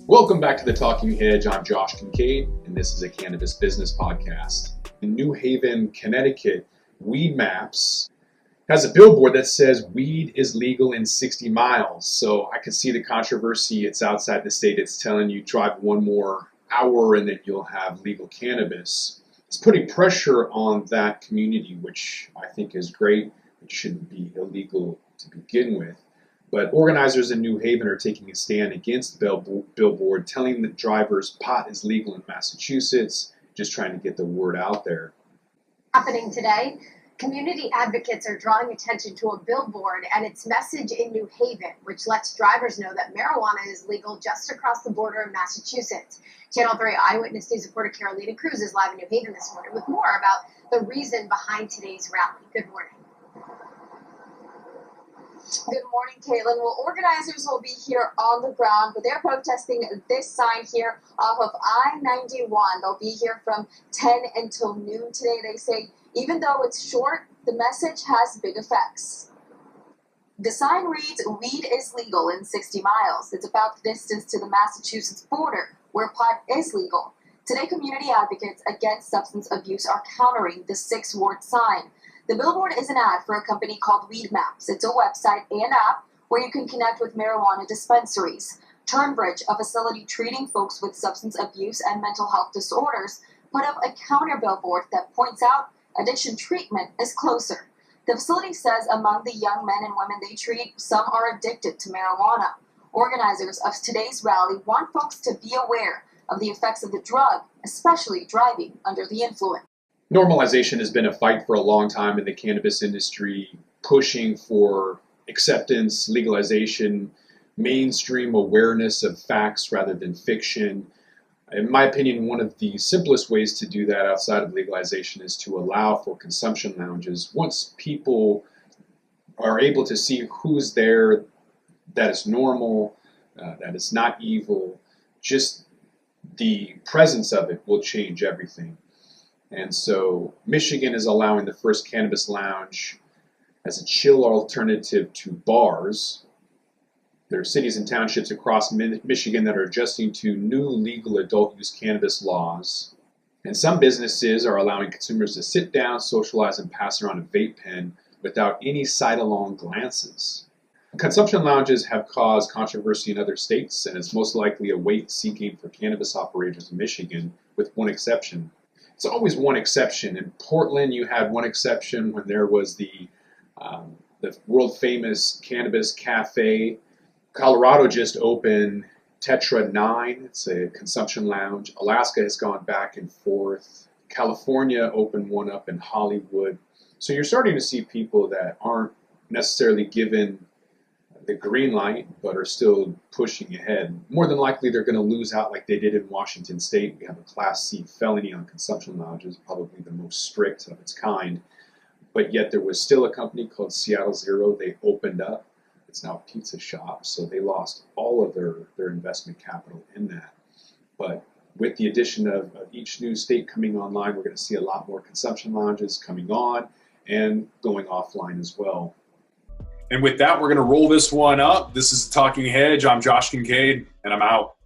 Welcome back to the Talking Hedge. I'm Josh Kincaid, and this is a cannabis business podcast. In New Haven, Connecticut, Weed Maps has a billboard that says weed is legal in 60 miles. So I can see the controversy. It's outside the state. It's telling you drive one more hour and then you'll have legal cannabis. It's putting pressure on that community, which I think is great. It shouldn't be illegal to begin with. But organizers in New Haven are taking a stand against Billboard, telling the drivers pot is legal in Massachusetts, just trying to get the word out there. Happening today, community advocates are drawing attention to a billboard and its message in New Haven, which lets drivers know that marijuana is legal just across the border in Massachusetts. Channel 3 Eyewitness News reporter Carolina Cruz is live in New Haven this morning with more about the reason behind today's rally. Good morning. Good morning, Caitlin. Well, organizers will be here on the ground, but they're protesting this sign here off of I-91. They'll be here from 10 until noon today. They say even though it's short, the message has big effects. The sign reads, "Weed is legal in 60 miles. It's about the distance to the Massachusetts border, where pot is legal. Today, community advocates against substance abuse are countering the 6-word sign. The billboard is an ad for a company called Weed Maps. It's a website and app where you can connect with marijuana dispensaries. Turnbridge, a facility treating folks with substance abuse and mental health disorders, put up a counter billboard that points out addiction treatment is closer. The facility says among the young men and women they treat, some are addicted to marijuana. Organizers of today's rally want folks to be aware of the effects of the drug, especially driving under the influence. Normalization has been a fight for a long time in the cannabis industry, pushing for acceptance, legalization, mainstream awareness of facts rather than fiction. In my opinion, one of the simplest ways to do that outside of legalization is to allow for consumption lounges. Once people are able to see who's there, that is normal, that is not evil, just the presence of it will change everything. And so Michigan is allowing the first cannabis lounge as a chill alternative to bars. There are cities and townships across Michigan that are adjusting to new legal adult use cannabis laws. And some businesses are allowing consumers to sit down, socialize, and pass around a vape pen without any sidelong glances. Consumption lounges have caused controversy in other states, and it's most likely a wait-and-see game for cannabis operators in Michigan, with one exception. It's always one exception. In Portland, you had one exception when there was the world-famous Cannabis Cafe. Colorado just opened Tetra 9. It's a consumption lounge. Alaska has gone back and forth. California opened one up in Hollywood. So you're starting to see people that aren't necessarily given the green light, but are still pushing ahead. More than likely, they're going to lose out like they did in Washington State. We have a Class C felony on consumption lounges, probably the most strict of its kind. But yet there was still a company called Seattle Zero. They opened up. It's now a pizza shop, so they lost all of their investment capital in that. But with the addition of each new state coming online, we're going to see a lot more consumption lounges coming on and going offline as well. And with that, we're going to roll this one up. This is Talking Hedge. I'm Josh Kincaid, and I'm out.